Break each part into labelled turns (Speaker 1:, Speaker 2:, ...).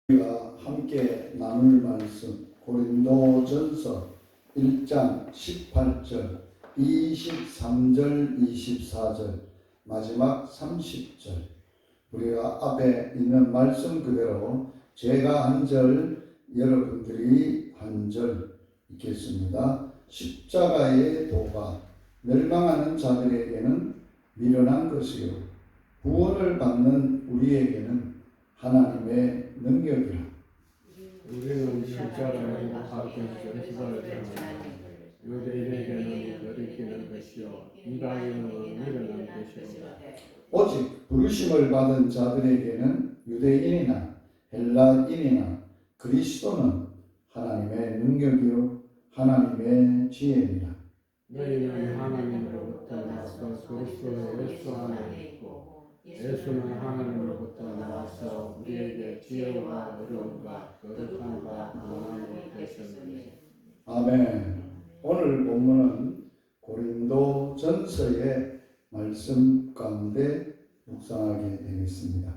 Speaker 1: 우리가 함께 나눌 말씀 고린도전서 1장 18절, 23절, 24절, 마지막 30절. 우리가 앞에 있는 말씀 그대로 제가 한 절, 여러분들이 한 절 읽겠습니다. 십자가의 도가 멸망하는 자들에게는 미련한 것이요 구원을 받는 우리에게는 하나님의 능력이라.
Speaker 2: 우리는 십자가의 박해를 기다렸잖아. 유대인에게는 여리키는 것이요 이방인은 미련한 것이요.
Speaker 1: 오직 부르심을 받은 자들에게는 유대인이나 헬라인이나 그리스도는 하나님의 능력이요 하나님의 지혜니라.
Speaker 2: 너희는 하나님으로부터 나서 그리스도 예수 안에 있고 예수는 하나님으로부터 나와서 우리에게 지혜와 어려움과 거룩함과 원함이 되셨느니.
Speaker 1: 아멘. 오늘 본문은 고린도전서의 말씀 가운데 묵상하게 되겠습니다.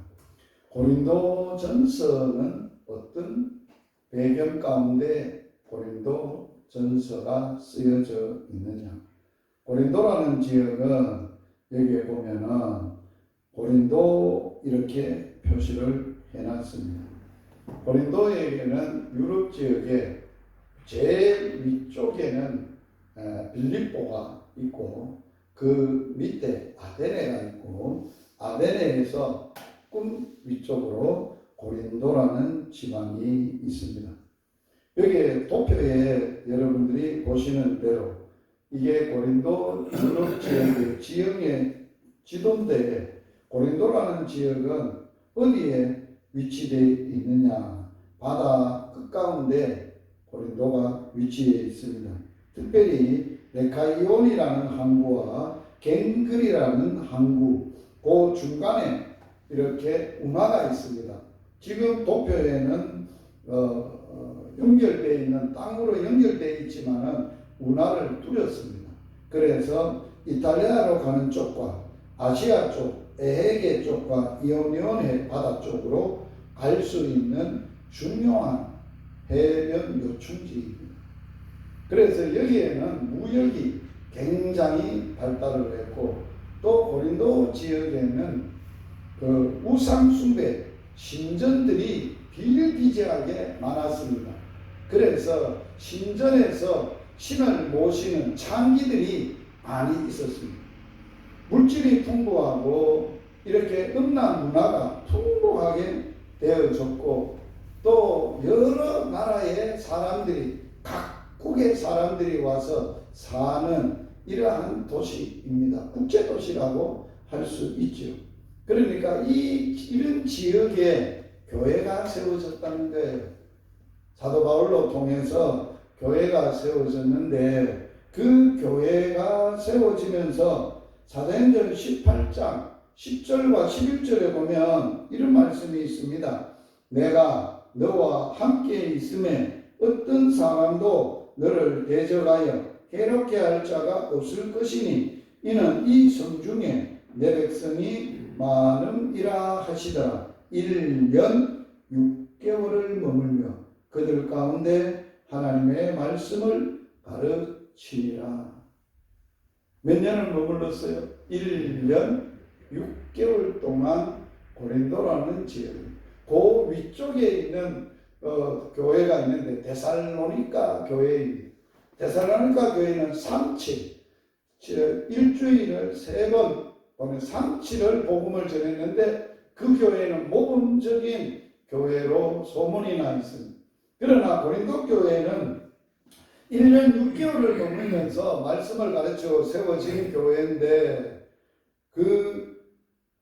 Speaker 1: 고린도전서는 어떤 배경 가운데 고린도전서가 쓰여져 있느냐? 고린도라는 지역은 여기에 보면은 고린도 이렇게 표시를 해놨습니다. 고린도에게는 유럽 지역의 제일 위쪽에는 빌립보가 있고 그 밑에 아데네가 있고 아데네에서 조금 위쪽으로 고린도라는 지방이 있습니다. 여기에 도표에 여러분들이 보시는 대로 이게 고린도 유럽 지역의 지형의 지도인데 고린도라는 지역은 어디에 위치되어 있느냐? 바다 끝가운데 고린도가 위치해 있습니다. 특별히 레카이온이라는 항구와 갱글이라는 항구, 그 중간에 이렇게 운하가 있습니다. 지금 도표에는 연결되어 있는 땅으로 연결되어 있지만은 운하를 뚫었습니다. 그래서 이탈리아로 가는 쪽과 아시아 쪽, 에헤게 쪽과 이오니온해 바다 쪽으로 갈 수 있는 중요한 해변 요충지입니다. 그래서 여기에는 무역이 굉장히 발달을 했고 또 고린도 지역에는 그 우상 숭배 신전들이 비일비재하게 많았습니다. 그래서 신전에서 신을 모시는 창기들이 많이 있었습니다. 물질이 풍부하고 이렇게 음란 문화가 풍부하게 되어졌고 또 여러 나라의 사람들이 각국의 사람들이 와서 사는 이러한 도시입니다. 국제도시라고 할 수 있죠. 그러니까 이런 지역에 교회가 세워졌다는 거예요. 사도 바울로 통해서 교회가 세워졌는데 그 교회가 세워지면서 사도행전 18장 10절과 11절에 보면 이런 말씀이 있습니다. 내가 너와 함께 있음에 어떤 사람도 너를 대적하여 괴롭게 할 자가 없을 것이니 이는 이 성중에 내 백성이 많음이라 하시더라. 1년 6개월을 머물며 그들 가운데 하나님의 말씀을 가르치리라. 몇 년을 머물렀어요? 1년 6개월 동안 고린도라는 지역, 그 위쪽에 있는 교회가 있는데 데살로니가 교회입니다. 데살로니가 교회는 3칠, 일주일을 3번 보면 3칠을 복음을 전했는데 그 교회는 모범적인 교회로 소문이 나 있습니다. 그러나 고린도 교회는 1년 6개월을 머물면서 말씀을 가르쳐 세워진 교회인데 그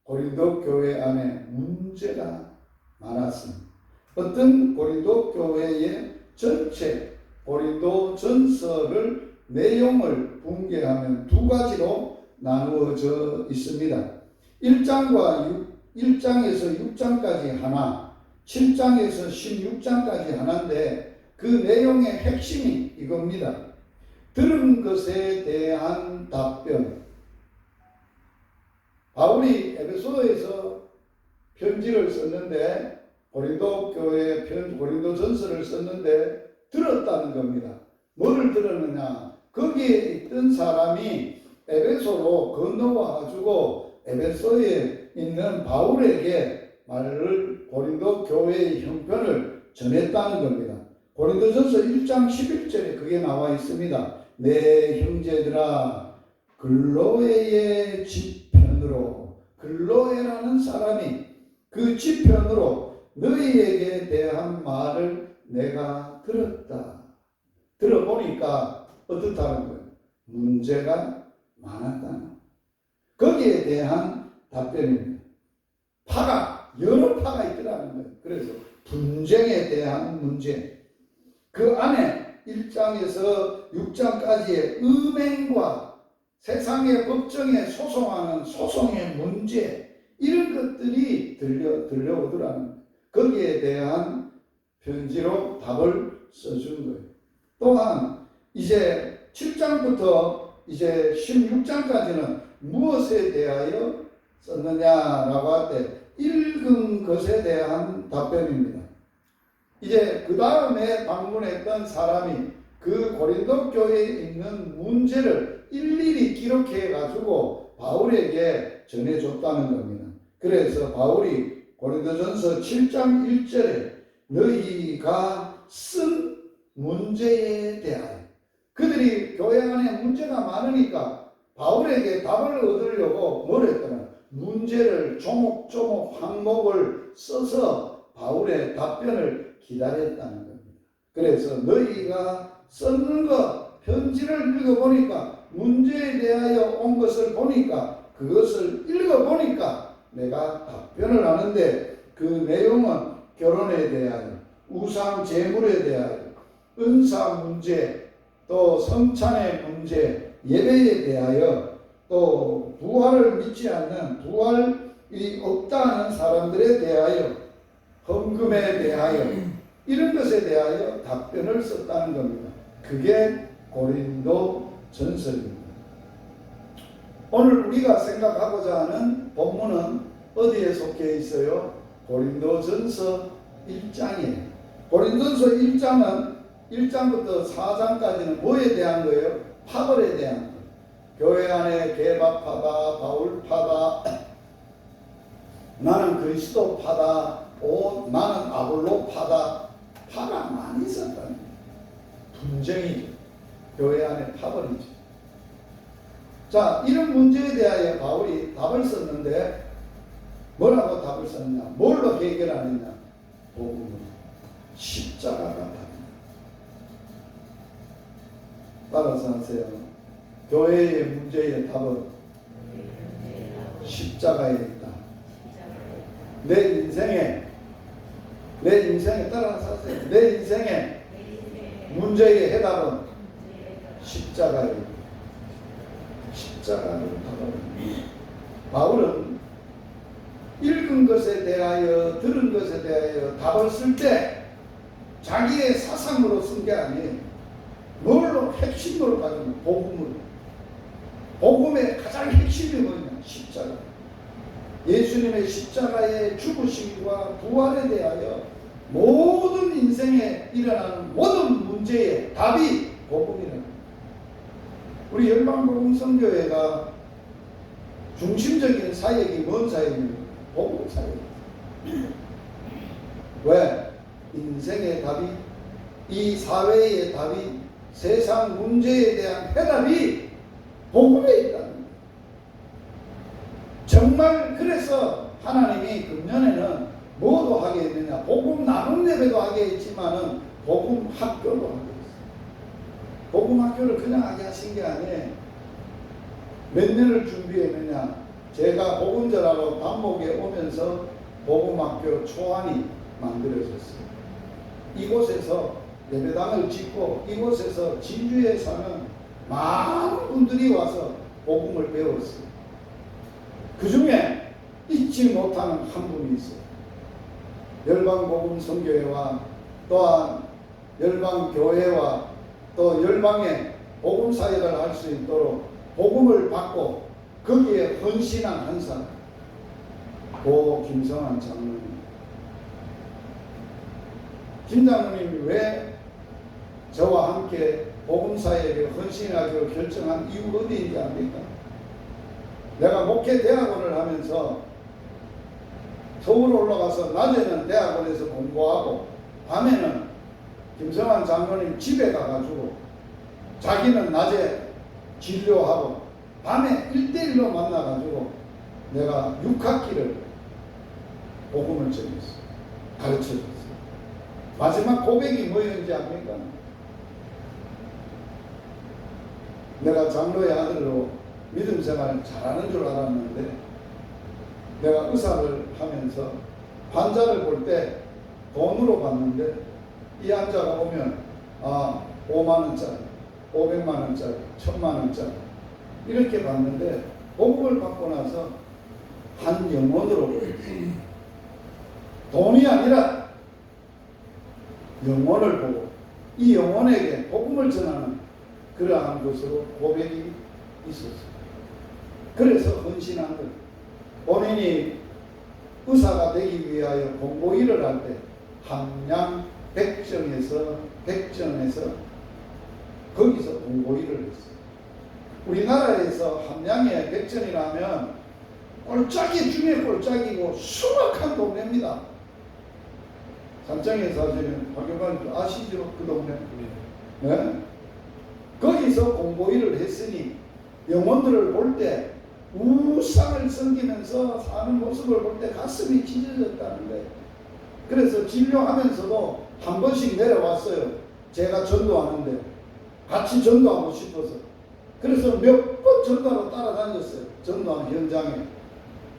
Speaker 1: 고린도 교회 안에 문제가 많았습니다. 어떤 고린도 교회의 전체 고린도 전서를 내용을 분개하면 두 가지로 나누어져 있습니다. 1장에서 6장까지 하나, 7장에서 16장까지 하나인데 그 내용의 핵심이 이겁니다. 들은 것에 대한 답변. 바울이 에베소에서 편지를 썼는데 고린도 교회 고린도 전서를 썼는데 들었다는 겁니다. 뭐를 들었느냐? 거기에 있던 사람이 에베소로 건너와 가지고 에베소에 있는 바울에게 말을 고린도 교회의 형편을 전했다는 겁니다. 고린도전서 1장 11절에 그게 나와 있습니다. 내 형제들아 글로에의 지편으로, 글로에라는 사람이 그 지편으로 너희에게 대한 말을 내가 들었다. 들어보니까 어떻다는 거예요? 문제가 많았다는 거기에 대한 답변입니다. 여러 파가 있더라는 거예요. 그래서 분쟁에 대한 문제, 그 안에 1장에서 6장까지의 음행과 세상의 법정에 소송하는 소송의 문제, 이런 것들이 들려오더라는 거예요. 거기에 대한 편지로 답을 써준 거예요. 또한 이제 7장부터 이제 16장까지는 무엇에 대하여 썼느냐라고 할 때 읽은 것에 대한 답변입니다. 이제 그 다음에 방문했던 사람이 그 고린도 교회에 있는 문제를 일일이 기록해 가지고 바울에게 전해줬다는 겁니다. 그래서 바울이 고린도전서 7장 1절에 너희가 쓴 문제에 대하여, 그들이 교회 안에 문제가 많으니까 바울에게 답을 얻으려고 뭘 했더라? 문제를 조목조목 항목을 써서 바울의 답변을 기다렸다는 겁니다. 그래서 너희가 썼는 것, 편지를 읽어보니까, 문제에 대하여 온 것을 보니까, 그것을 읽어보니까 내가 답변을 하는데, 그 내용은 결혼에 대하여, 우상 제물에 대하여, 은사 문제, 또 성찬의 문제, 예배에 대하여, 또 부활을 믿지 않는, 부활이 없다는 사람들에 대하여, 헌금에 대하여, 이런 것에 대하여 답변을 썼다는 겁니다. 그게 고린도 전서입니다. 오늘 우리가 생각하고자 하는 본문은 어디에 속해 있어요? 고린도 전서 1장이에요. 고린도전서 1장은 1장부터 4장까지는 뭐에 대한 거예요? 파벌에 대한 거예요. 교회 안에 개바파다, 바울파다, 나는 그리스도파다, 나는 아볼로파다, 파가 많이 있었다는 거예요. 분쟁이죠. 교회 안에 파벌이죠. 자, 이런 문제에 대하여 바울이 답을 썼는데 뭐라고 답을 썼냐? 뭘로 해결하느냐? 복음으로. 십자가가 답입니다. 따라서 하세요. 교회의 문제의 답은 십자가에 있다. 내 인생에 따라서 하세요. 내 인생의 문제의 해답은 십자가에 있다. 십자가를 답합니다. 바울은 읽은 것에 대하여, 들은 것에 대하여 답을 쓸 때 자기의 사상으로 쓴 게 아니에요. 뭘로 핵심으로 가지고 복음으로. 복음의 가장 핵심이 뭐냐? 십자가. 예수님의 십자가의 죽으심과 부활에 대하여 모든 인생에 일어나는 모든 문제의 답이 복음이라는 거예요. 우리 열방복음선교회가 중심적인 사역이 뭔 사역입니까? 복음 사역입니다. 왜? 인생의 답이, 이 사회의 답이, 세상 문제에 대한 해답이 복음에 있다는 거예요. 정말 그래서 하나님이 금년에는 뭐도 하게 했느냐? 복음 나눔 예배도 하게 했지만은 복음 학교도 하게 했어요. 복음 학교를 그냥 하게 하신 게 아니에요. 몇 년을 준비했느냐? 제가 복음절하러 단목에 오면서 복음 학교 초안이 만들어졌어요. 이곳에서 예배당을 짓고 이곳에서 진주에 사는 많은 분들이 와서 복음을 배웠어요. 그 중에 잊지 못하는 한 분이 있어요. 열방복음선교회와 또한 열방교회와 또 열방의 복음사역을 할 수 있도록 복음을 받고 거기에 헌신한 한 사람, 고 김성환 장로님. 김 장로님이 왜 저와 함께 복음사역에 헌신하기로 결정한 이유가 어디인지 압니까? 내가 목회 대학원을 하면서 서울 올라가서 낮에는 대학원에서 공부하고 밤에는 김성환 장로님 집에 가가지고 자기는 낮에 진료하고 밤에 1대1로 만나가지고 내가 6학기를 복음을 전했어. 가르쳐줬어. 마지막 고백이 뭐였는지 압니까? 내가 장로의 아들로 믿음 생활을 잘하는 줄 알았는데 내가 의사를 하면서 환자를 볼 때 돈으로 봤는데 이 환자가 오면 5만원짜리, 500만원짜리, 1000만원짜리 이렇게 봤는데 복음을 받고 나서 한 영혼으로 돈이 아니라 영혼을 보고 이 영혼에게 복음을 전하는 그러한 것으로 고백이 있었어요. 그래서 헌신한 것. 본인이 의사가 되기 위하여 공고 일을 할 때 함양 백정에서 거기서 공고 일을 했어요. 우리나라에서 함양의 백전이라면 꼴짝이 중에 꼴짝이고 수박한 동네입니다. 산장에 사시는 박영관 아시죠? 그 동네. 네? 거기서 공고 일을 했으니 영혼들을 볼 때 우상을 섬기면서 사는 모습을 볼 때 가슴이 찢어졌다는데 그래서 진료하면서도 한 번씩 내려왔어요. 제가 전도하는데 같이 전도하고 싶어서 그래서 몇 번 전도하러 따라다녔어요. 전도하는 현장에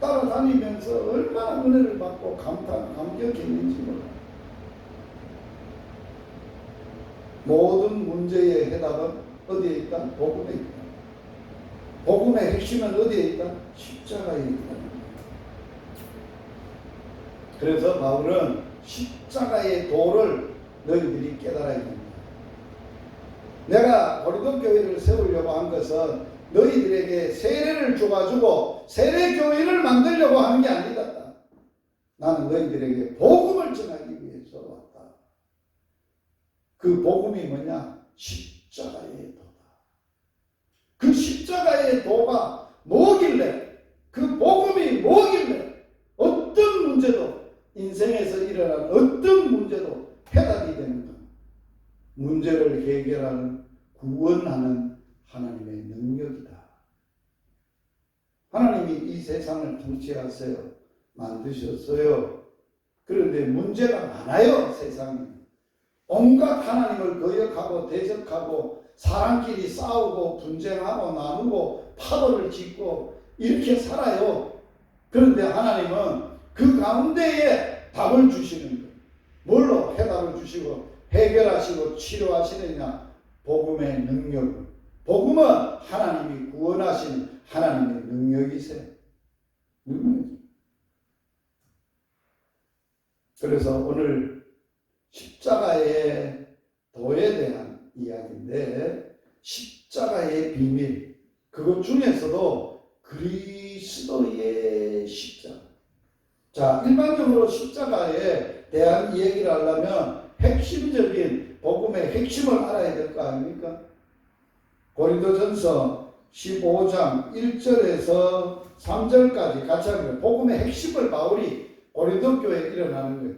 Speaker 1: 따라다니면서 얼마나 은혜를 받고 감격했는지 몰라요. 모든 문제의 해답은 어디에 있다? 복음에 있다. 복음의 핵심은 어디에 있다? 십자가에 있다. 그래서 바울은 십자가의 도를 너희들이 깨달아야 된다. 내가 고린도 교회를 세우려고 한 것은 너희들에게 세례를 줘가지고 세례교회를 만들려고 하는 게 아니다. 나는 너희들에게 복음을 전하기 위해서 왔다. 그 복음이 뭐냐? 십자가의 도다. 그 십자가의 도가 뭐길래, 그 복음이 뭐길래 어떤 문제도 인생에서 일어난 어떤 문제도 해답이 됩니다. 문제를 해결하는 구원하는 하나님의 능력이다. 하나님이 이 세상을 통치하세요. 만드셨어요. 그런데 문제가 많아요. 세상에. 온갖 하나님을 거역하고 대적하고 사람끼리 싸우고 분쟁하고 나누고 파벌을 짓고 이렇게 살아요. 그런데 하나님은 그 가운데에 답을 주시는 거예요. 뭘로 해답을 주시고 해결하시고 치료하시느냐? 복음의 능력. 복음은 하나님이 구원하시는 하나님의 능력이세요. 그래서 오늘 십자가의 도에 대한 이야기인데 십자가의 비밀, 그것 중에서도 그리스도의 십자가. 자, 일반적으로 십자가에 대한 이야기를 하려면 핵심적인 복음의 핵심을 알아야 될 거 아닙니까? 고린도전서 15장 1절에서 3절까지 같이 하면 복음의 핵심을 바울이 고린도 교회에 일어나는 거예요.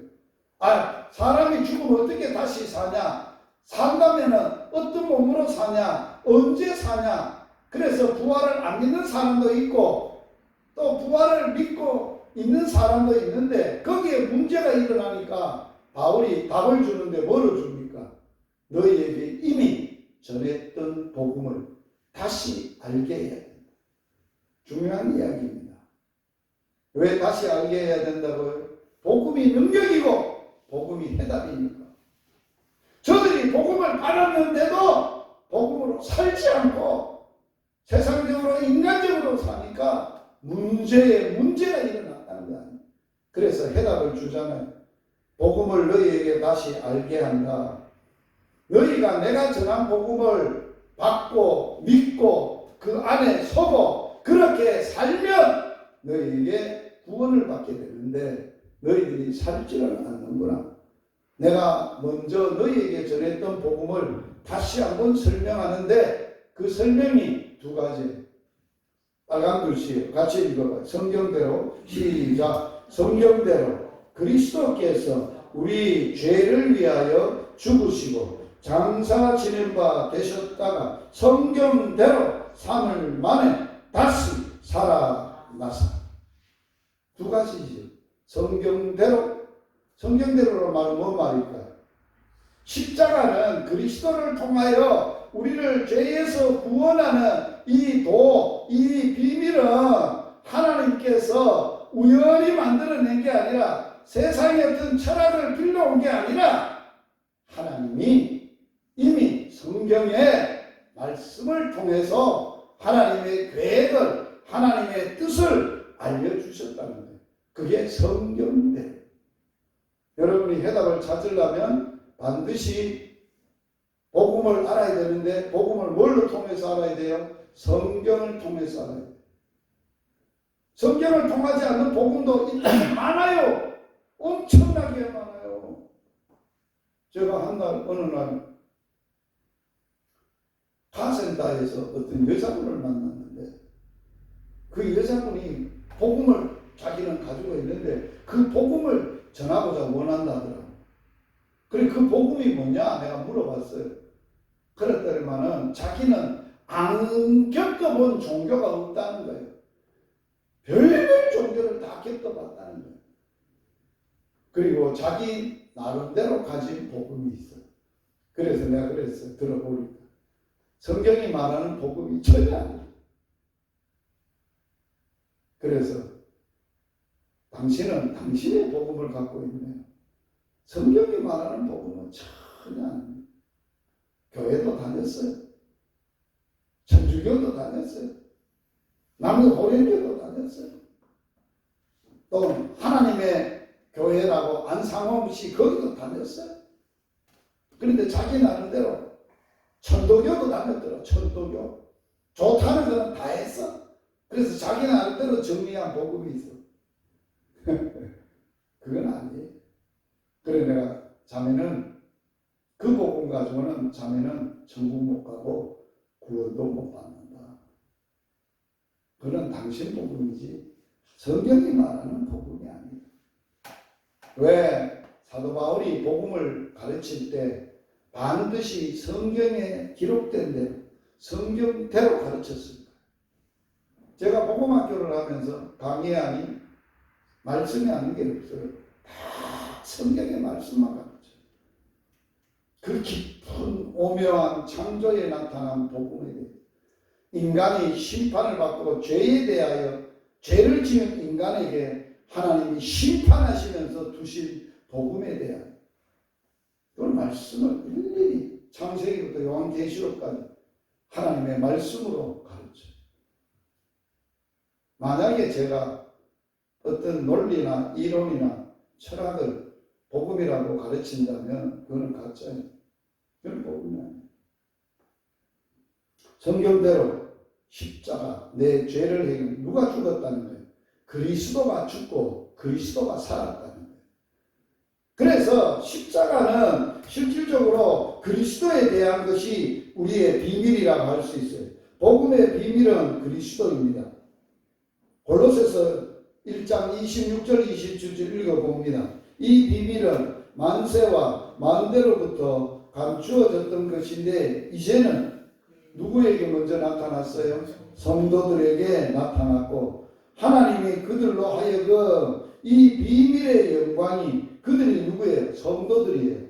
Speaker 1: 사람이 죽으면 어떻게 다시 사냐? 산다면은 어떤 몸으로 사냐? 언제 사냐? 그래서 부활을 안 믿는 사람도 있고 또 부활을 믿고 있는 사람도 있는데 거기에 문제가 일어나니까 바울이 답을 주는데 뭐를 줍니까? 너희에게 이미 전했던 복음을 다시 알게 해야 된다. 중요한 이야기입니다. 왜 다시 알게 해야 된다고요? 복음이 능력이고 복음이 해답이니까. 저들이 복음을 받았는데도 복음으로 살지 않고 세상적으로 인간적으로 사니까 문제가 일어났다는 거 아니에요. 그래서 해답을 주자면 복음을 너희에게 다시 알게 한다. 너희가 내가 전한 복음을 받고 믿고 그 안에 서고 그렇게 살면 너희에게 구원을 받게 되는데 너희들이 살지를 않는구나. 내가 먼저 너희에게 전했던 복음을 다시 한번 설명하는데 그 설명이 두 가지. 빨간 글씨 같이 읽어봐요. 성경대로 시작. 성경대로 그리스도께서 우리 죄를 위하여 죽으시고 장사 지낸 바 되셨다가 성경대로 3일 만에 다시 살아나사. 두 가지지. 성경대로로 말은 뭔 말일까요? 십자가는 그리스도를 통하여 우리를 죄에서 구원하는 이 비밀은 하나님께서 우연히 만들어낸 게 아니라 세상의 어떤 철학을 빌려온 게 아니라 하나님이 이미 성경의 말씀을 통해서 하나님의 계획을, 하나님의 뜻을 알려주셨다는 거예요. 그게 성경대로. 여러분이 해답을 찾으려면 반드시 복음을 알아야 되는데 복음을 뭘로 통해서 알아야 돼요? 성경을 통해서 알아야 돼요. 성경을 통하지 않는 복음도 일단 많아요. 엄청나게 많아요. 제가 어느 날 카센터에서 어떤 여자분을 만났는데 그 여자분이 복음을 자기는 가지고 있는데 그 복음을 전하고자 원한다더라고요. 그래 그 복음이 뭐냐 내가 물어봤어요. 그랬더니만은 자기는 안 겪어본 종교가 없다는 거예요. 별별 종교를 다 겪어봤다는 거예요. 그리고 자기 나름대로 가진 복음이 있어요. 그래서 내가 그랬어요. 들어보니까 성경이 말하는 복음이 전혀 아니에요. 그래서 당신은 당신의 복음을 갖고 있네요. 성경이 말하는 복음은 전혀 아닙니다. 교회도 다녔어요. 천주교도 다녔어요. 남유호련교도 다녔어요. 또 하나님의 교회라고 안상홍씨 거기도 다녔어요. 그런데 자기 나름대로 천도교도 다녔더라. 천도교. 좋다는 거는 다 했어. 그래서 자기 나름대로 정리한 복음이 있어. 그건 아니에요. 그래 내가 자매는 그 복음 가지고는 자매는 천국 못 가고 구원도 못 받는다. 그건 당신 복음이지 성경이 말하는 복음이 아니에요. 왜 사도 바울이 복음을 가르칠 때 반드시 성경에 기록된 대로 성경대로 가르쳤습니다. 제가 복음학교를 하면서 강의하니 말씀이 아닌 게 없어요. 다 성경의 말씀만 가르쳐요. 그 깊은 오묘한 창조에 나타난 복음에 대해 인간이 심판을 받고 죄에 대하여 죄를 지은 인간에게 하나님이 심판하시면서 두신 복음에 대하여 그 말씀을 일일이 창세기부터 요한계시록까지 하나님의 말씀으로 가르쳐요. 만약에 제가 어떤 논리나 이론이나 철학을 복음이라고 가르친다면 그거는 가짜예요. 그건 복음이 아니에요. 성경대로 십자가 내 죄를 해결 누가 죽었다는 거예요? 그리스도가 죽고 그리스도가 살았다는 거예요. 그래서 십자가는 실질적으로 그리스도에 대한 것이 우리의 비밀이라고 할 수 있어요. 복음의 비밀은 그리스도입니다. 골로새서 1장 26절 27절 읽어봅니다. 이 비밀은 만세와 만대로부터 감추어졌던 것인데 이제는 누구에게 먼저 나타났어요? 성도들에게 나타났고 하나님이 그들로 하여금 이 비밀의 영광이 그들이 누구예요? 성도들이에요.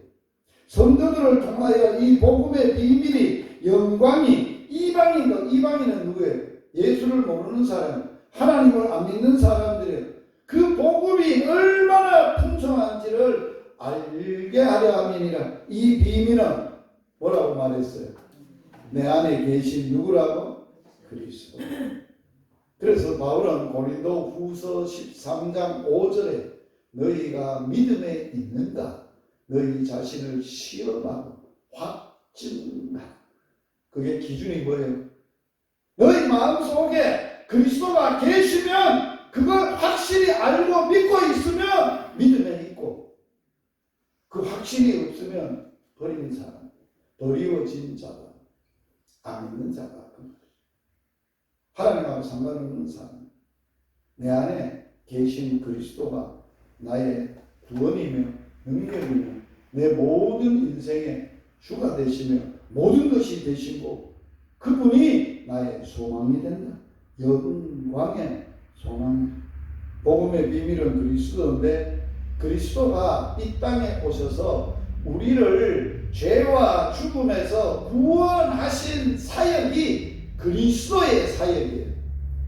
Speaker 1: 성도들을 통하여 이 복음의 비밀이 영광이 이방인은 누구예요? 예수를 모르는 사람, 하나님을 안 믿는 사람들이에요. 그 복음이 얼마나 풍성한지를 알게 하려 함이니라. 이 비밀은 뭐라고 말했어요? 내 안에 계신 누구라고? 그리스도. 그래서 바울은 고린도 후서 13장 5절에 너희가 믿음에 있는가? 너희 자신을 시험하고 확증하라. 그게 기준이 뭐예요? 너희 마음속에 그리스도가 계시면 그걸 확실히 알고 믿고 있으면 믿음에 있고 그 확신이 없으면 버린 사람, 버리워진 자다, 안 믿는 자다. 하나님하고 상관없는 사람, 내 안에 계신 그리스도가 나의 구원이며 능력이며 내 모든 인생의 주가 되시며 모든 것이 되시고 그분이 나의 소망이 된다. 영광의 소망. 복음의 비밀은 그리스도인데 그리스도가 이 땅에 오셔서 우리를 죄와 죽음에서 구원하신 사역이 그리스도의 사역이에요.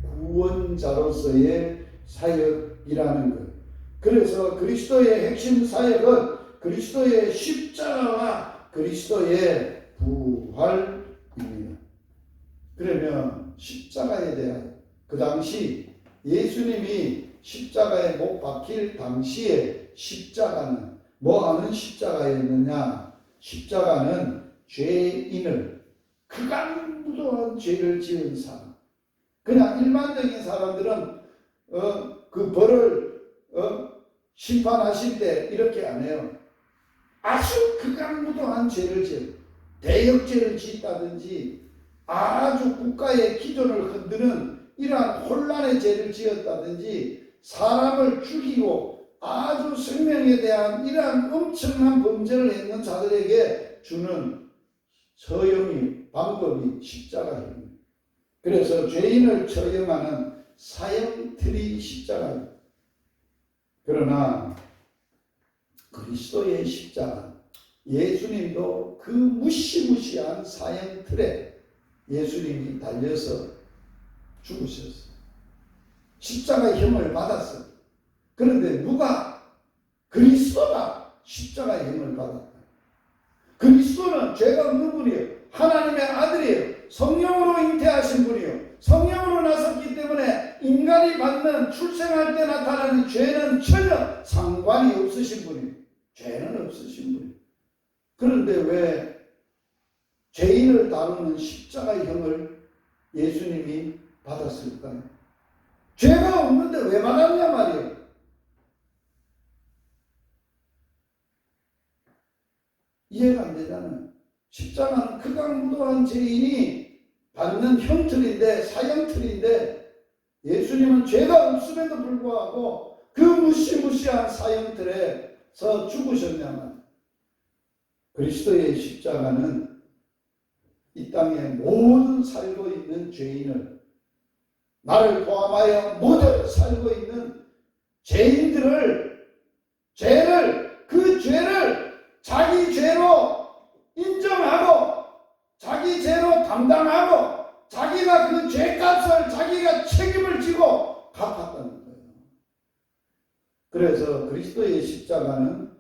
Speaker 1: 구원자로서의 사역이라는 것. 그래서 그리스도의 핵심 사역은 그리스도의 십자가와 그리스도의 부활입니다. 그러면 십자가에 대한 그 당시 예수님이 십자가에 못 박힐 당시에 십자가는 뭐 하는 십자가였느냐? 십자가는 죄인을 극악무도한 죄를 지은 사람. 그냥 일반적인 사람들은 그 벌을 심판하실 때 이렇게 안 해요. 아주 극악무도한 죄를 지어 대역죄를 짓다든지 아주 국가의 기존을 흔드는 이러한 혼란의 죄를 지었다든지 사람을 죽이고 아주 생명에 대한 이러한 엄청난 범죄를 했는 자들에게 주는 처형이 방법이 십자가입니다. 그래서 죄인을 처형하는 사형틀이 십자가입니다. 그러나 그리스도의 십자가, 예수님도 그 무시무시한 사형틀에 예수님이 달려서 죽으셨어요. 십자가의 형을 받았어요. 그런데 누가? 그리스도가 십자가의 형을 받았다. 그리스도는 죄가 없는 분이에요. 하나님의 아들이에요. 성령으로 잉태하신 분이에요. 성령으로 나섰기 때문에 인간이 받는 출생할 때 나타나는 죄는 전혀 상관이 없으신 분이에요. 죄는 없으신 분이에요. 그런데 왜 죄인을 다루는 십자가의 형을 예수님이 받았을까요? 죄가 없는데 왜 받았냐 말이에요. 이해가 안 되잖아요. 십자가는 극악무도한 죄인이 받는 형틀인데, 사형틀인데 예수님은 죄가 없음에도 불구하고 그 무시무시한 사형틀에서 죽으셨냐면 그리스도의 십자가는 이 땅에 모든 살고 있는 죄인을, 나를 포함하여 모든 살고 있는 죄인들을, 그 죄를 자기 죄로 인정하고 자기 죄로 담당하고 자기가 그 죄값을 자기가 책임을 지고 갚았다는 거예요. 그래서 그리스도의 십자가는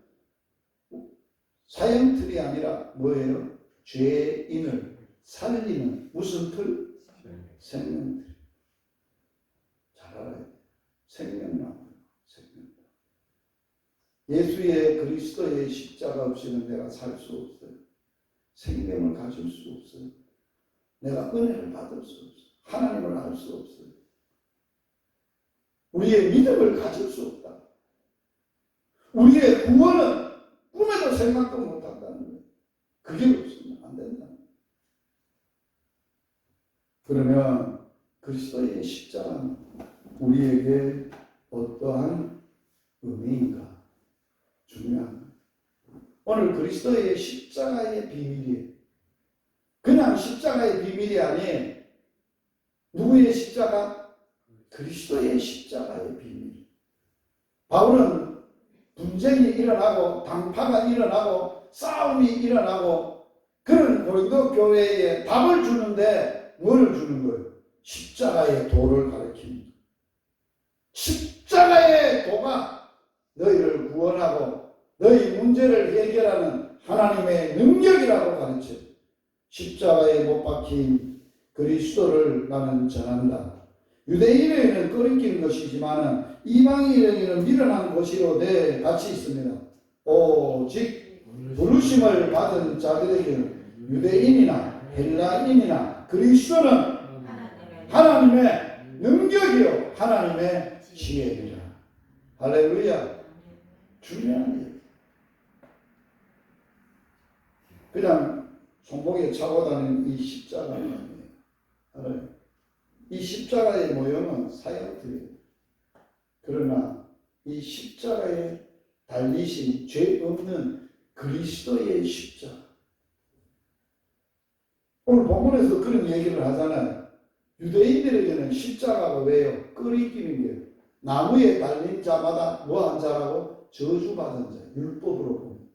Speaker 1: 사형틀이 아니라 뭐예요? 죄인을 살리는 무슨 틀? 생명틀. 잘 알아야 돼. 생명나무. 예수의 그리스도의 십자가 없이는 내가 살 수 없어요. 생명을 가질 수 없어요. 내가 은혜를 받을 수 없어요. 하나님을 알 수 없어요. 우리의 믿음을 가질 수 없다. 우리의 구원은 꿈에도 생각도 못한다는 거예요. 그게 없으면 안 된다. 그러면 그리스도의 십자가는 우리에게 어떠한 의미인가? 중요한 거예요. 오늘 그리스도의 십자가의 비밀이에요. 그냥 십자가의 비밀이 아니에요. 누구의 십자가? 그리스도의 십자가의 비밀. 바울은 분쟁이 일어나고 당파가 일어나고 싸움이 일어나고 그런 고린도 교회에 답을 주는데 뭐를 주는 거예요? 십자가의 도를 가르칩니다. 십자가의 도가 너희를 구원하고 너희 문제를 해결하는 하나님의 능력이라고 가르쳐요. 십자가에 못 박힌 그리스도를 나는 전한다. 유대인에게는 꺼리끼는 것이지만 이방인에게는 미련한 것이로되 같이 있습니다. 오직 부르심을 받은 자들에게는 유대인이나 헬라인이나 그리스도는 하나님의 능력이요 하나님의 지혜이라. 할렐루야. 중요한 일. 그냥 손목에 차고 다니는 이 십자가 아니에요. 알아요? 이 십자가의 모형은 사형틀이에요. 그러나 이 십자가에 달리신 죄 없는 그리스도의 십자가. 오늘 본문에서 그런 얘기를 하잖아요. 유대인들에게는 십자가가 왜요? 끄리끼는 게요. 나무에 달린 자마다 뭐한 자라고? 저주받은 자. 율법으로 보면.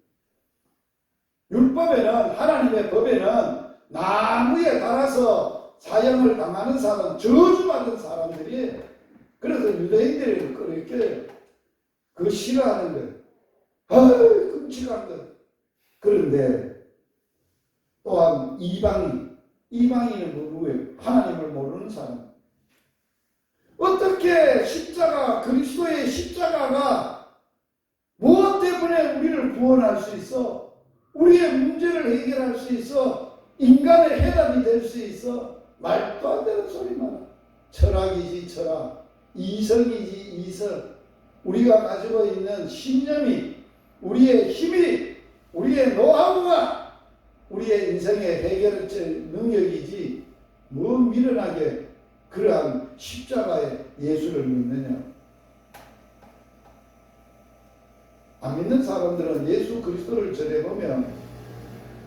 Speaker 1: 율법에는, 하나님의 법에는 나무에 달아서 사형을 당하는 사람, 저주받은 사람들이, 그래서 유대인들이 그렇게 그거 싫어하는 거예요. 아유, 끔찍한 것. 그런데 또한 이방인은 누구예요? 하나님을 모르는 사람. 어떻게 십자가, 그리스도의 십자가가 무엇 때문에 우리를 구원할 수 있어? 우리의 문제를 해결할 수 있어? 인간의 해답이 될 수 있어? 말도 안 되는 소리만. 철학이지 철학, 이성이지 이성. 우리가 가지고 있는 신념이, 우리의 힘이, 우리의 노하우가 우리의 인생의 해결책 능력이지 뭐 미련하게 그러한 십자가의 예수를 믿느냐. 안 믿는 사람들은 예수 그리스도를 전해보면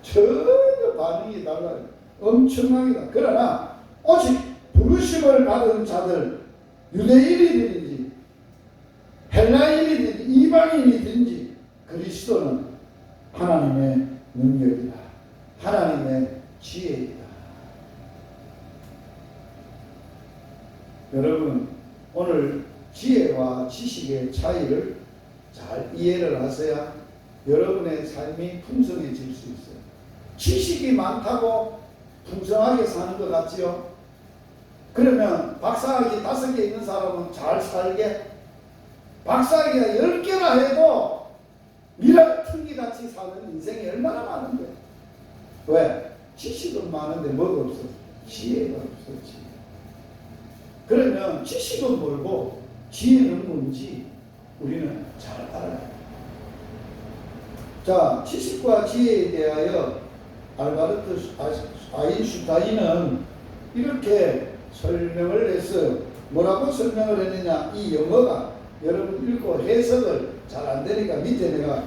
Speaker 1: 전혀 반응이 달라요. 엄청나게. 그러나 오직 부르심을 받은 자들, 유대인이든지 헬라인이든지 이방인이든지 그리스도는 하나님의 능력이다. 하나님의 지혜이다. 여러분, 오늘 지혜와 지식의 차이를 잘 이해를 하셔야 여러분의 삶이 풍성해질 수 있어요. 지식이 많다고 풍성하게 사는 것 같지요? 그러면 박사학위 5개 있는 사람은 잘 살게? 박사학위가 10개나 해도 미라퉁기같이 사는 인생이 얼마나 많은데. 왜? 지식은 많은데 뭐가 없어? 지혜가 없어. 지혜. 그러면 지식은 뭘고 지혜는 뭔지 우리는 잘 알아야 돼. 자, 지식과 지혜에 대하여 알바르트 아인슈타인은 이렇게 설명을 했어요. 뭐라고 설명을 했느냐? 이 영어가 여러분 읽고 해석을 잘 안 되니까 밑에 내가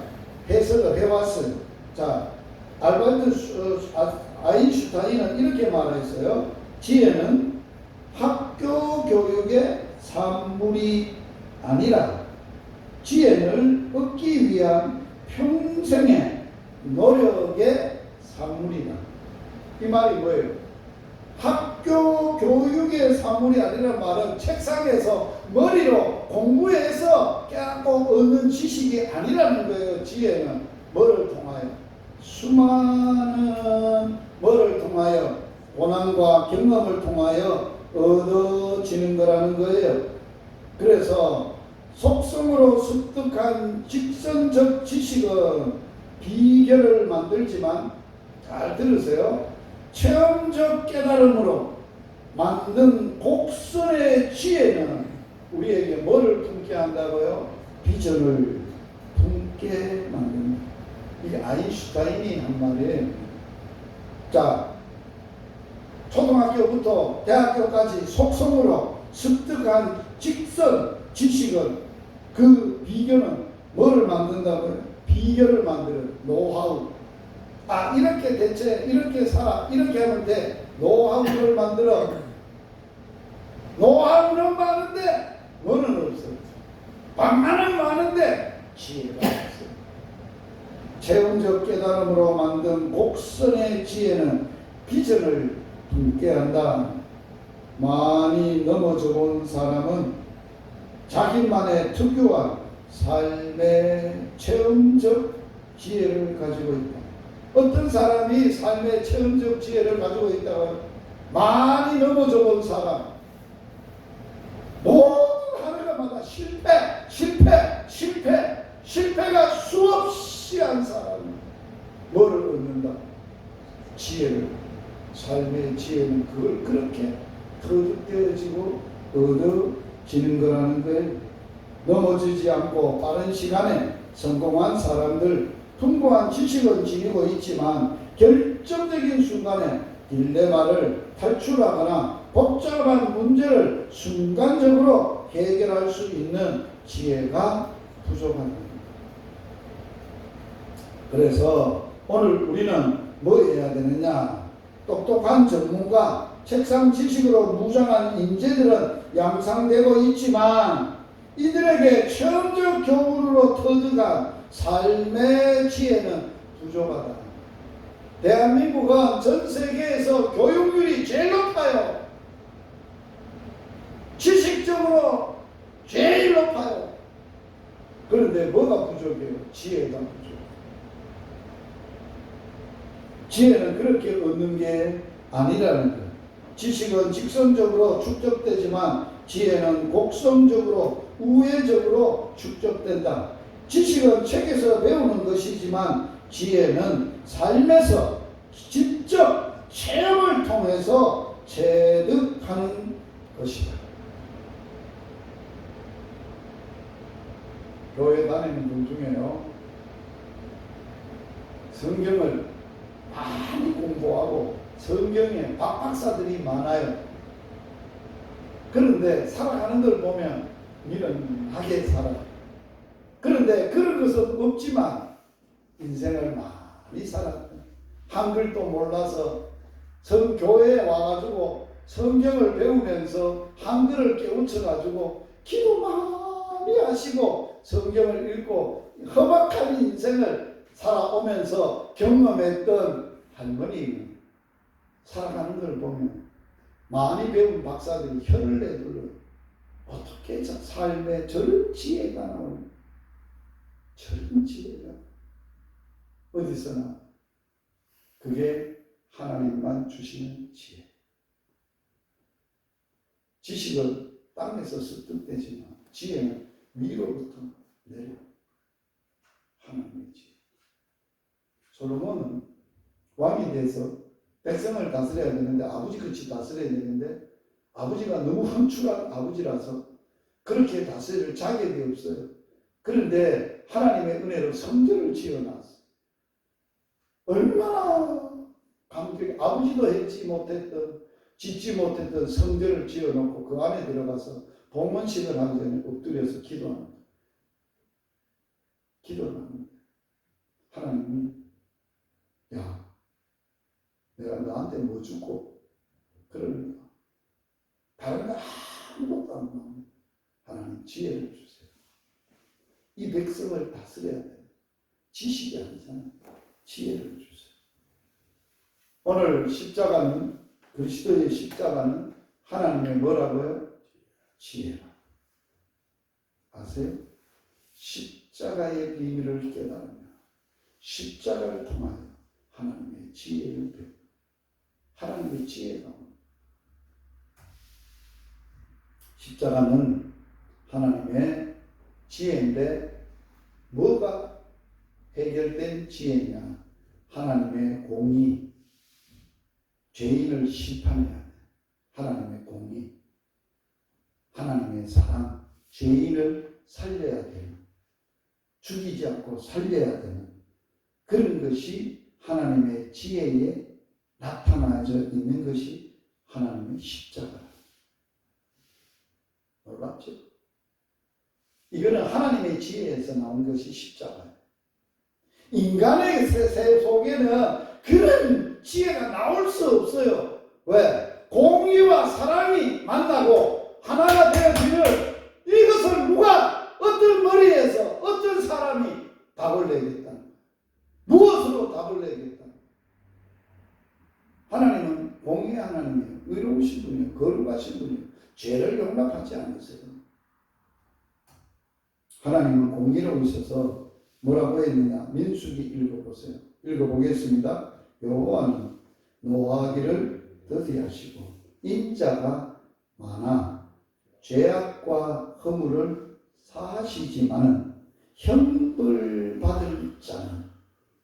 Speaker 1: 해석을 해왔어요. 자, 알바르트 아인슈타인은 이렇게 말했어요. 지혜는 학교 교육의 산물이 아니라 지혜를 얻기 위한 평생의 노력의 산물이다. 이 말이 뭐예요? 학교 교육의 산물이 아니라 말은 책상에서 머리로 공부해서 깨닫고 얻는 지식이 아니라는 거예요. 지혜는 뭐를 통하여? 수많은 뭐를 통하여? 고난과 경험을 통하여 얻어지는 거라는 거예요. 그래서 속성으로 습득한 직선적 지식은 비결을 만들지만, 잘 들으세요, 체험적 깨달음으로 만든 곡선의 지혜는 우리에게 뭐를 품게 한다고요? 비전을 품게 만든다. 이게 아인슈타인이 한 말이에요. 자, 초등학교부터 대학교까지 속성으로 습득한 직선 지식은 그 비결은 뭐를 만든다고요? 비결을 만드는 노하우. 아, 이렇게 대체 이렇게 살아, 이렇게 하면 돼. 노하우를 만들어. 노하우는 많은데 뭐는 없어. 방안은 많은데 지혜가 없어. 체험적 깨달음으로 만든 곡선의 지혜는 비전을 품게 한다. 많이 넘어져 본 사람은 자기만의 특유한 삶의 체험적 지혜를 가지고 있다. 어떤 사람이 삶의 체험적 지혜를 가지고 있다고? 많이 넘어져 본 사람. 모든 하루마다 실패가 수없이 한 사람. 뭐를 얻는다? 지혜를. 삶의 지혜는 그걸 그렇게 터득되어지고 얻어지는 거라는 거예요. 넘어지지 않고 빠른 시간에 성공한 사람들, 풍부한 지식은 지니고 있지만 결정적인 순간에 딜레마를 탈출하거나 복잡한 문제를 순간적으로 해결할 수 있는 지혜가 부족합니다. 그래서 오늘 우리는 뭐 해야 되느냐? 똑똑한 전문가, 책상 지식으로 무장한 인재들은 양상되고 있지만 이들에게 천적 교훈으로 터득한 삶의 지혜는 부족하다. 대한민국은 전 세계에서 교육률이 제일 높아요. 지식적으로 제일 높아요. 그런데 뭐가 부족해요? 지혜가 부족해요. 지혜는 그렇게 얻는 게 아니라는 거예요. 지식은 직선적으로 축적되지만 지혜는 곡선적으로 우회적으로 축적된다. 지식은 책에서 배우는 것이지만 지혜는 삶에서 직접 체험을 통해서 체득하는 것이다. 교회 다니는 분 중에요, 성경을 많이 공부하고 성경에 박박사들이 많아요. 그런데 살아가는 걸 보면 미련하게 살아요. 그런데 그런 것은 없지만 인생을 많이 살았다. 한글도 몰라서 교회에 와가지고 성경을 배우면서 한글을 깨우쳐가지고 기도 많이 하시고 성경을 읽고 험악한 인생을 살아오면서 경험했던 할머니 살아가는 걸 보면 많이 배운 박사들이 혀를 내둘러 어떻게 삶에 저런 지혜가 나오냐. 저런 지혜가 어디서나 그게 하나님만 주시는 지혜. 지식은 땅에서 습득되지만 지혜는 위로부터 내려 하나님의 지혜. 솔로몬은 왕이 돼서 백성을 다스려야 되는데 아버지같이 다스려야 되는데 아버지가 너무 험출한 아버지라서 그렇게 다스릴 자격이 없어요. 그런데 하나님의 은혜로 성전을 지어놨어. 얼마나 감격이, 아버지도 짓지 못했던 성전을 지어놓고 그 안에 들어가서 봉헌식을 하기 전에 엎드려서 기도하는 거예요. 기도를 하는 거예요. 하나님은 야, 내가 너한테 뭐 주고 그러니까 다른 거 아무것도 안 나오네. 하나님 지혜를 주세요. 이 백성을 다스려야 돼요. 지식이 아니잖아요. 지혜를 주세요. 오늘 십자가는, 그리스도의 십자가는 하나님의 뭐라고요? 지혜라. 아세요? 십자가의 비밀을 깨달으며 십자가를 통하여 하나님의 지혜를 배워. 하나님의 지혜가 십자가는 하나님의 지혜인데 뭐가 해결된 지혜냐? 하나님의 공의, 죄인을 심판해야 돼. 하나님의 공의, 하나님의 사랑, 죄인을 살려야 되는, 죽이지 않고 살려야 되는 그런 것이 하나님의 지혜에 나타나져 있는 것이 하나님의 십자가다. 놀랍죠? 이거는 하나님의 지혜에서 나온 것이 십자가예요. 인간의 세 속에는 그런 지혜가 나올 수 없어요. 왜? 공의와 사랑이 만나고 하나가 되어지는 이것을 누가 어떤 머리에서 어떤 사람이 답을 내겠다. 무엇으로 답을 내겠다. 하나님은 공의의 하나님이에요. 의로우신 분이에요. 거룩하신 분이에요. 죄를 용납하지 않으세요. 하나님은 공의로우셔서 뭐라고 했느냐? 민수기 읽어보세요. 읽어보겠습니다. 여호와는 노하기를 더디하시고 인자가 많아 죄악과 허물을 사하시지만은 형벌 받을 자는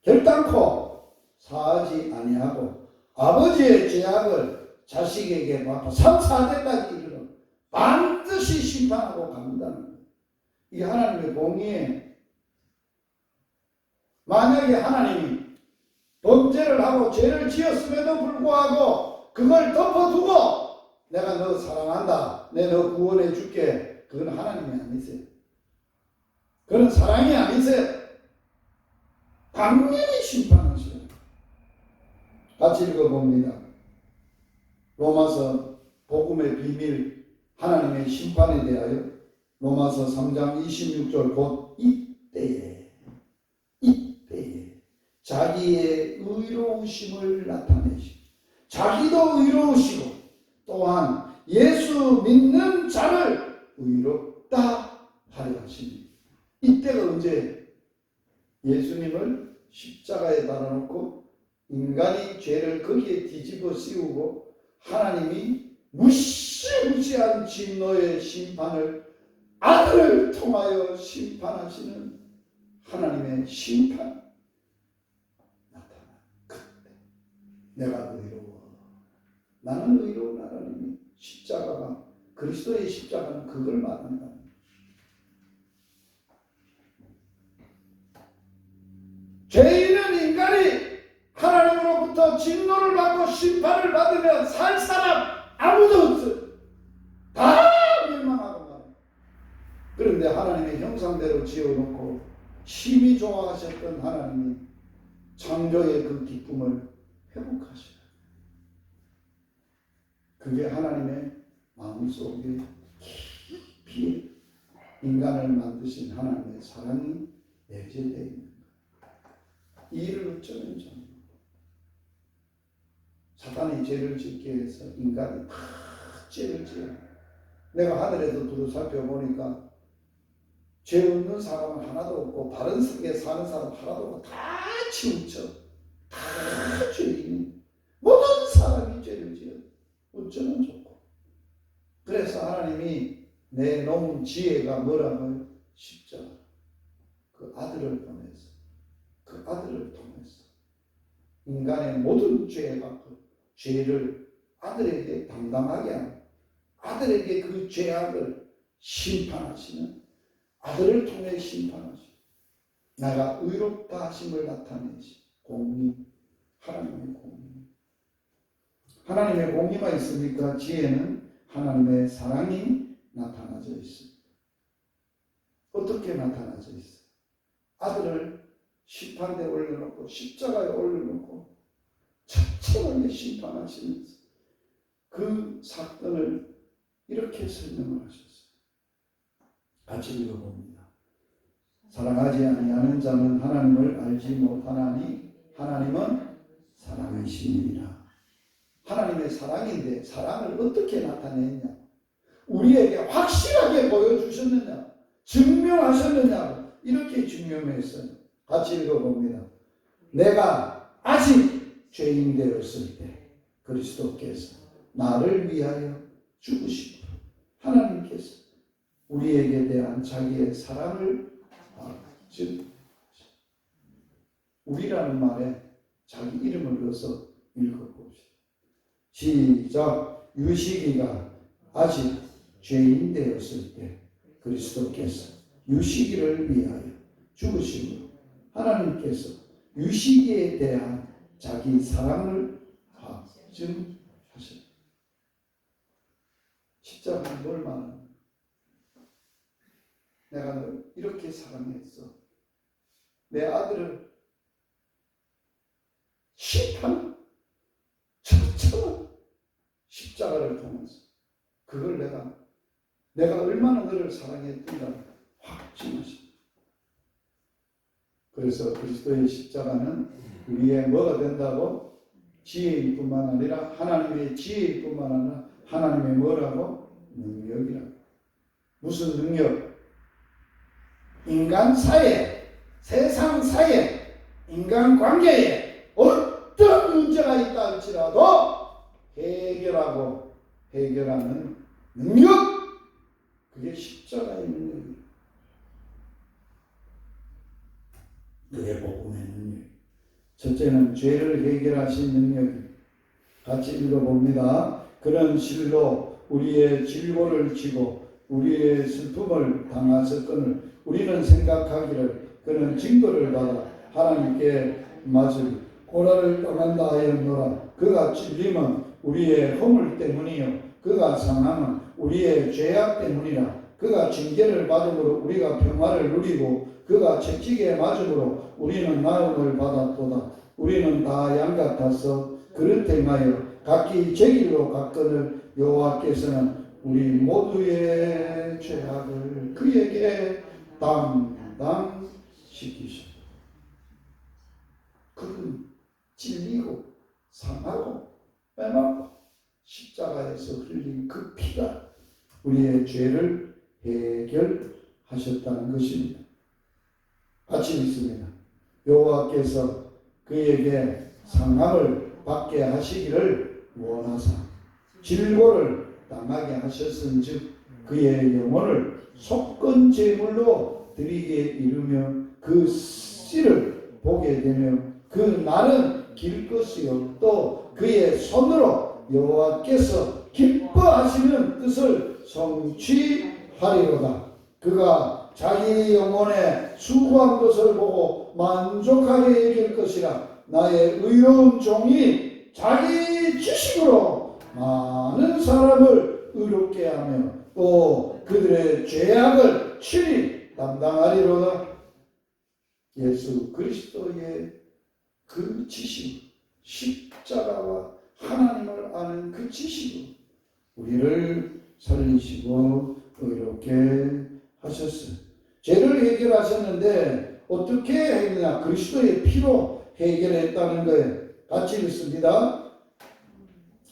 Speaker 1: 결단코 사하지 아니하고 아버지의 죄악을 자식에게 맡아 3, 4대까지 이르러 반드시 심판하고 갑니다는 거예요. 이게 하나님의 공의의 만약에 하나님이 범죄를 하고 죄를 지었음에도 불구하고 그걸 덮어두고 내가 너 사랑한다, 내 너 구원해 줄게, 그건 하나님이 아니세요. 그건 사랑이 아니세요. 당연히 심판하셔요. 같이 읽어봅니다. 로마서 복음의 비밀, 하나님의 심판에 대하여 로마서 3장 26절 곧 이때에 자기의 의로우심을 나타내시고 자기도 의로우시고 또한 예수 믿는 자를 의롭다 하려 하십니다. 이때가 언제? 예수님을 십자가에 달아놓고 인간이 죄를 거기에 뒤집어 씌우고 하나님이 무시무시한 진노의 심판을 아들을 통하여 심판하시는 하나님의 심판 나타나. 그때 내가 의로워. 나는 의로운 하나님이 십자가가 그리스도의 십자가는 그걸 말한다. 죄인은 인간이 하나님으로부터 진노를 받고 심판을 받으면 살 사람 아무도 없어요. 다 멸망하고 말아요. 그런데 하나님의 형상대로 지어놓고 심히 좋아하셨던 하나님이 창조의 그 기쁨을 회복하셔요. 그게 하나님의 마음속에 깊이 인간을 만드신 하나님의 사랑이 내재되어 있는 거예요. 이 일을 어쩌면 좀 사탄이 죄를 짓게 해서 인간이 다 죄를 지어요. 내가 하늘에서 두루 살펴보니까 죄 없는 사람은 하나도 없고 바른 세계에 사는 사람 하나도 없고 다 치우쳐. 다 죄인이. 모든 사람이 죄를 지어요. 어쩌면 좋고. 그래서 하나님이 내놓은 지혜가 뭐라고요? 십자가. 그 아들을 보내서 그 아들을 통해서 인간의 모든 죄가 그 죄를 아들에게 담당하게 하고 아들에게 그 죄악을 심판하시는 아들을 통해 심판하시고 나가 의롭다 하심을 나타내시 공의, 하나님의 공의. 하나님의 공의가 있으니까 지혜는 하나님의 사랑이 나타나져 있습니다. 어떻게 나타나져 있어요? 아들을 심판대에 올려놓고 십자가에 올려놓고 처참하게 심판하시면서 그 사건을 이렇게 설명을 하셨어요. 같이 읽어봅니다. 사랑하지 아니하는 자는 하나님을 알지 못하나니 하나님은 사랑이시니라. 하나님의 사랑인데 사랑을 어떻게 나타냈냐? 우리에게 확실하게 보여주셨느냐? 증명하셨느냐? 이렇게 증명했어요. 같이 읽어봅니다. 내가 아직 죄인 되었을 때 그리스도께서 나를 위하여 죽으시고 하나님께서 우리에게 대한 자기의 사랑을 즉 우리라는 말에 자기 이름을 넣어서 읽어봅시다. 시작. 유시기가 아직 죄인 되었을 때 그리스도께서 유시기를 위하여 죽으시고 하나님께서 유시기에 대한 자기 사랑을 확증하셨다. 십자가는 뭘 말하는? 내가 널 이렇게 사랑했어. 내 아들을 심판, 처참한 십자가를 통해서 그걸 내가 얼마나 너를 사랑했던가 확증하셨다. 그래서 그리스도의 십자가는 우리의 뭐가 된다고? 지혜일 뿐만 아니라 하나님의 지혜일 뿐만 아니라 하나님의 뭐라고? 능력이라고. 무슨 능력? 인간 사회, 세상 사회, 인간 관계에 어떤 문제가 있다 할지라도 해결하는 능력, 그게 십자가의 능력이에요. 그게 복음의 능력. 첫째는 죄를 해결하신 능력이. 같이 읽어봅니다. 그런 실로 우리의 질고를 지고 우리의 슬픔을 당하셨거늘 우리는 생각하기를 그는 증거를 받아 하나님께 맞으리. 고라를 떠난다 하였노라. 그가 찔림은 우리의 허물 때문이요 그가 상함은 우리의 죄악 때문이라. 그가 징계를 받음으로 우리가 평화를 누리고 그가 채찍에 맞음으로 우리는 나음을 받았도다. 우리는 다 양 같아서 그를 행하여 각기 제 길로 갔거늘 여호와께서는 우리 모두의 죄악을 그에게 담당시키셨다. 그는 찔리고 상하고 빼먹고 십자가에서 흘린 그 피가 우리의 죄를 해결하셨다는 것입니다. 같이 읽습니다. 여호와께서 그에게 상함을 받게 하시기를 원하사 질고를 당하게 하셨은즉 그의 영혼을 속건 제물로 드리게 이르며 그 씨를 보게 되며 그 날은 길 것이 없도 그의 손으로 여호와께서 기뻐하시는 뜻을 성취하리로다. 그가 자기 영혼에 수고한 것을 보고 만족하게 여길 것이라. 나의 의로운 종이 자기 지식으로 많은 사람을 의롭게 하며 또 그들의 죄악을 친히 담당하리로다. 예수 그리스도의 그 지식, 십자가와 하나님을 아는 그 지식으로 우리를 살리시고 의롭게 하셨어요. 죄를 해결하셨는데 어떻게 했느냐? 그리스도의 피로 해결했다는 거예요. 같이 읽습니다.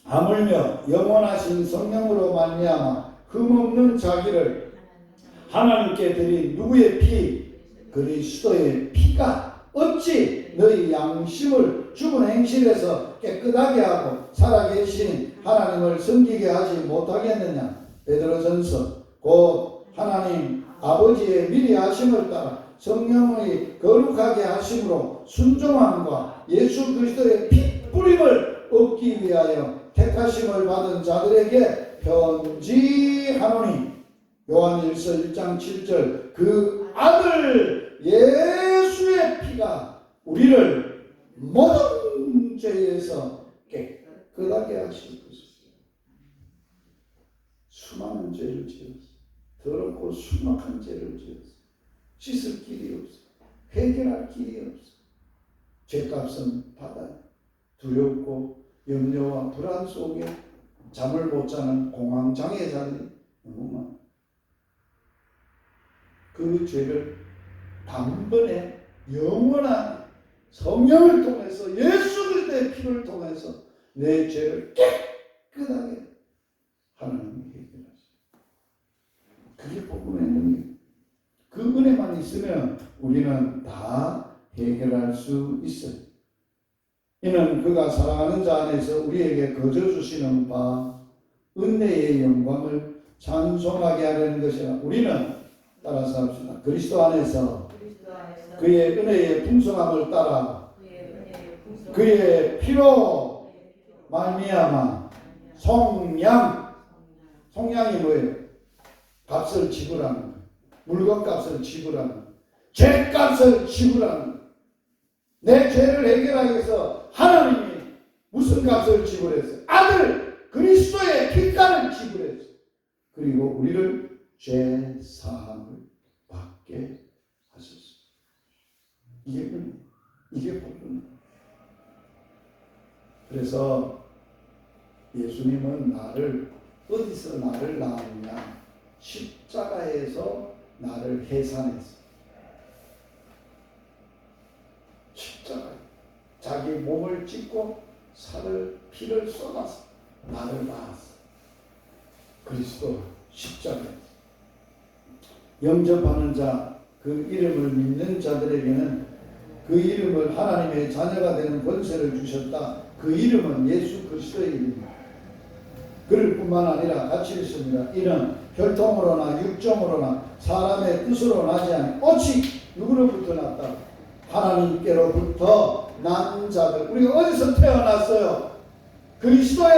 Speaker 1: 하물며 영원하신 성령으로 말미암아 흠없는 자기를 하나님께 드린 누구의 피? 그리스도의 피가 어찌 너희 양심을 죽은 행실에서 깨끗하게 하고 살아계신 하나님을 섬기게 하지 못하겠느냐? 베드로전서 곧 하나님 아버지의 미리 하심을 따라 성령의 거룩하게 하심으로 순종함과 예수 그리스도의 피 뿌림을 얻기 위하여 택하심을 받은 자들에게 편지하노니. 요한일서 1장 7절 그 아들 예수의 피가 우리를 모든 죄에서 깨끗하게 하실 것입니다. 수많은 죄를 지었어. 더럽고 수막한 죄를 지었어. 씻을 길이 없어. 해결할 길이 없어. 죄값은 받아요. 두렵고 염려와 불안 속에 잠을 못 자는 공황장애자들이 너무 많아. 그 죄를 단번에 영원한 성령을 통해서 예수 그리스도의 피를 통해서 내 죄를 깨끗하게 하나님이 해결하시죠. 그게 복음의 능력. 그 은혜만 있으면 우리는 다 해결할 수 있어요. 이는 그가 사랑하는 자 안에서 우리에게 거저 주시는 바 은혜의 영광을 찬송하게 하려는 것이라. 우리는 따라서 합시다. 그리스도 안에서 그의 은혜의 풍성함을 따라 그의 피로 말미암아 속량이 뭐예요? 값을 지불하는 거예요. 물건값을 지불하는 거예요. 죄값을 지불하는 거예요. 내 죄를 해결하기 위해서 하나님이 무슨 값을 지불했어요? 아들 그리스도의 피값을 지불했어요. 그리고 우리를 죄 사함을 받게 하셨어요. 이게 복음. 그래서 예수님은 어디서 나를 낳았냐? 십자가에서 나를 해산했어. 십자가. 자기 몸을 찢고 피를 쏟아서 나를 낳았어. 그리스도 십자가에서. 영접하는 자, 그 이름을 믿는 자들에게는 그 이름을 하나님의 자녀가 되는 권세를 주셨다. 그 이름은 예수 그리스도의 이름입니다. 그럴 뿐만 아니라 같이 있습니다. 이는 혈통으로나 육정으로나 사람의 뜻으로 나지 않아 오직 누구로부터 났다? 하나님께로부터 난 자들. 우리가 어디서 태어났어요? 그리스도의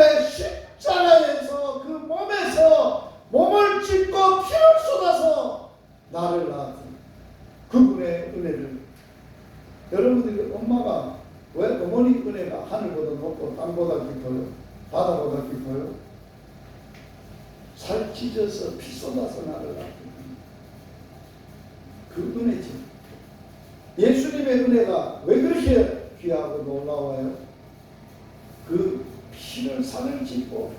Speaker 1: 십자가에서 그 몸에서 몸을 찢고 피를 쏟아서 나를 낳았다. 그분의 은혜를 여러분들이 엄마가 왜 어머니 은혜가 하늘보다 높고 땅보다 깊어요? 바다보다 깊어요? 살 찢어서 피 쏟아서 나를 낳고 그 은혜지. 예수님의 은혜가 왜 그렇게 귀하고 놀라워요? 그 피를 살을 찢고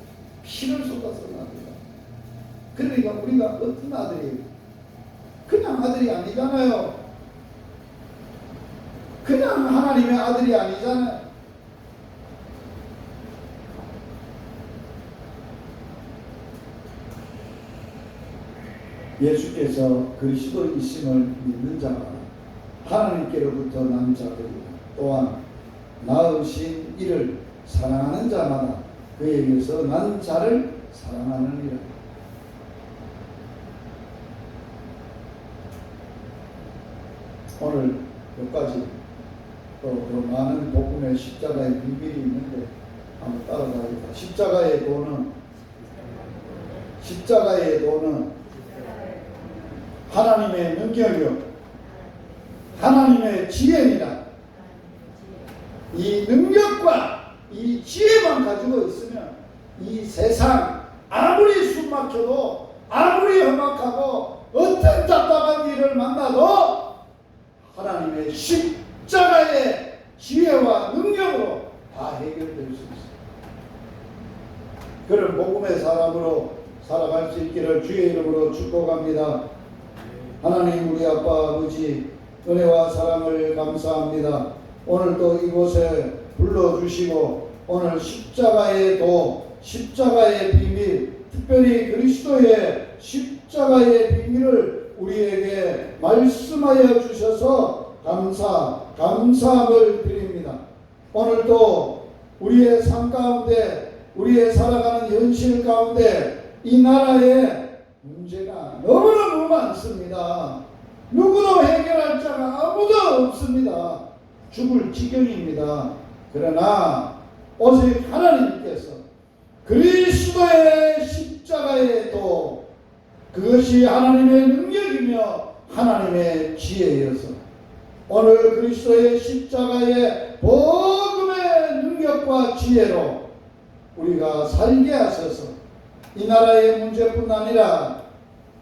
Speaker 1: 피를 쏟아서 낳는다. 그러니까 우리가 어떤 아들이에요? 그냥 아들이 아니잖아요. 그냥 하나님의 아들이 아니잖아요. 예수께서 그리스도이심을 믿는 자가 하나님께로부터 난 자들이고 또한 낳으신 이를 사랑하는 자마다 그에게서 난 자를 사랑하느니라. 오늘 몇 가지 또 많은 복음의 십자가의 비밀이 있는데 한번 따라가겠습니다. 십자가의 도는 하나님의 능력이요 하나님의 지혜니라. 이 능력과 이 지혜만 가지고 있으면 이 세상 아무리 숨막혀도 아무리 험악하고 어떤 답답한 일을 만나도 하나님의 십자가의 지혜와 능력으로 다 해결될 수 있습니다. 그런 복음의 사람으로 살아갈 수 있기를 주의 이름으로 축복합니다. 하나님 우리 아빠 아버지 은혜와 사랑을 감사합니다. 오늘도 이곳에 불러주시고 오늘 십자가의 도, 십자가의 비밀, 특별히 그리스도의 십자가의 비밀을 우리에게 말씀하여 주셔서 감사함을 드립니다. 오늘도 우리의 삶 가운데 우리의 살아가는 현실 가운데 이 나라의 문제가 너무너무 많습니다. 누구도 해결할 자가 아무도 없습니다. 죽을 지경입니다. 그러나 오직 하나님께서 그리스도의 십자가의 도 그것이 하나님의 능력이며 하나님의 지혜여서 오늘 그리스도의 십자가의 복음의 능력과 지혜로 우리가 살게 하셔서 이 나라의 문제뿐 아니라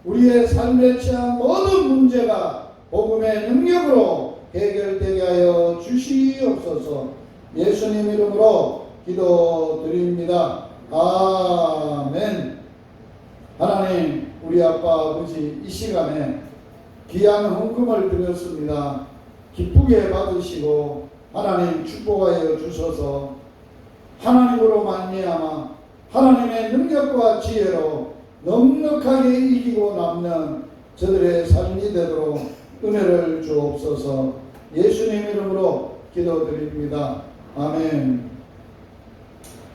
Speaker 1: 우리의 삶에 처한 모든 문제가 복음의 능력으로 해결되게 하여 주시옵소서. 예수님 이름으로 기도드립니다. 아멘. 하나님 우리 아빠 아버지 이 시간에 귀한 헌금을 드렸습니다. 기쁘게 받으시고 하나님 축복하여 주셔서 하나님으로 말미암아 하나님의 능력과 지혜로 넉넉하게 이기고 남는 저들의 삶이 되도록 은혜를 주옵소서. 예수님 이름으로 기도드립니다. 아멘.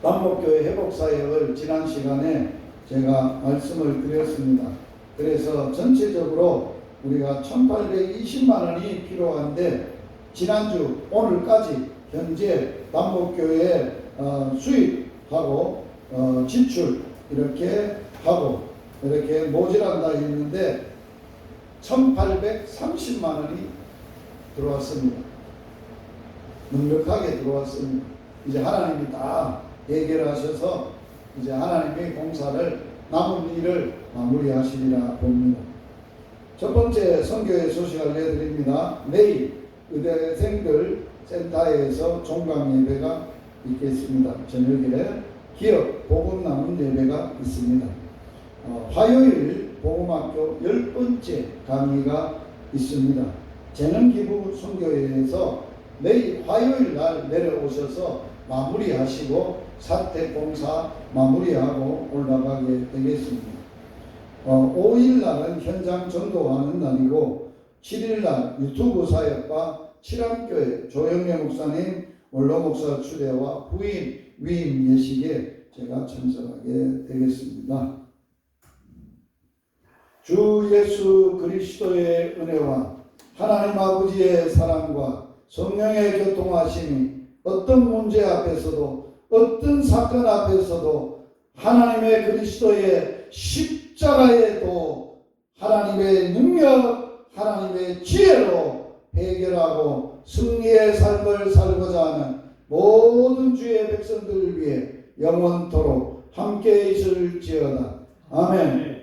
Speaker 1: 남목교회 회복사역을 지난 시간에 제가 말씀을 드렸습니다. 그래서 전체적으로 우리가 1820만 원이 필요한데 지난주 오늘까지 현재 남목교회 수입하고 지출 이렇게 하고 이렇게 모자란다 했는데 1830만 원이 들어왔습니다. 넉넉하게 들어왔습니다. 이제 하나님이 다 해결하셔서 이제 하나님의 공사를 남은 일을 마무리하시리라 봅니다. 첫 번째 선교의 소식 알려드립니다. 내일 의대생들 센터에서 종강 예배가 있겠습니다. 저녁에 기업 복음 나눔 예배가 있습니다. 화요일 복음학교 10번째 강의가 있습니다. 재능기부 선교회에서 내일 화요일 날 내려오셔서 마무리하시고 사택공사 마무리하고 올라가게 되겠습니다. 5일 날은 현장 전도하는 날이고 7일 날 유튜브 사역과 칠암교회 조영래 목사님 원로 목사 추대와 부인 위임 예식에 제가 참석하게 되겠습니다. 주 예수 그리스도의 은혜와 하나님 아버지의 사랑과 성령의 교통하심이 어떤 문제 앞에서도 어떤 사건 앞에서도 하나님의 그리스도의 십자가의 도 하나님의 능력 하나님의 지혜로 해결하고 승리의 삶을 살고자 하는 모든 주의 백성들을 위해 영원토록 함께 있을지어다. 아멘.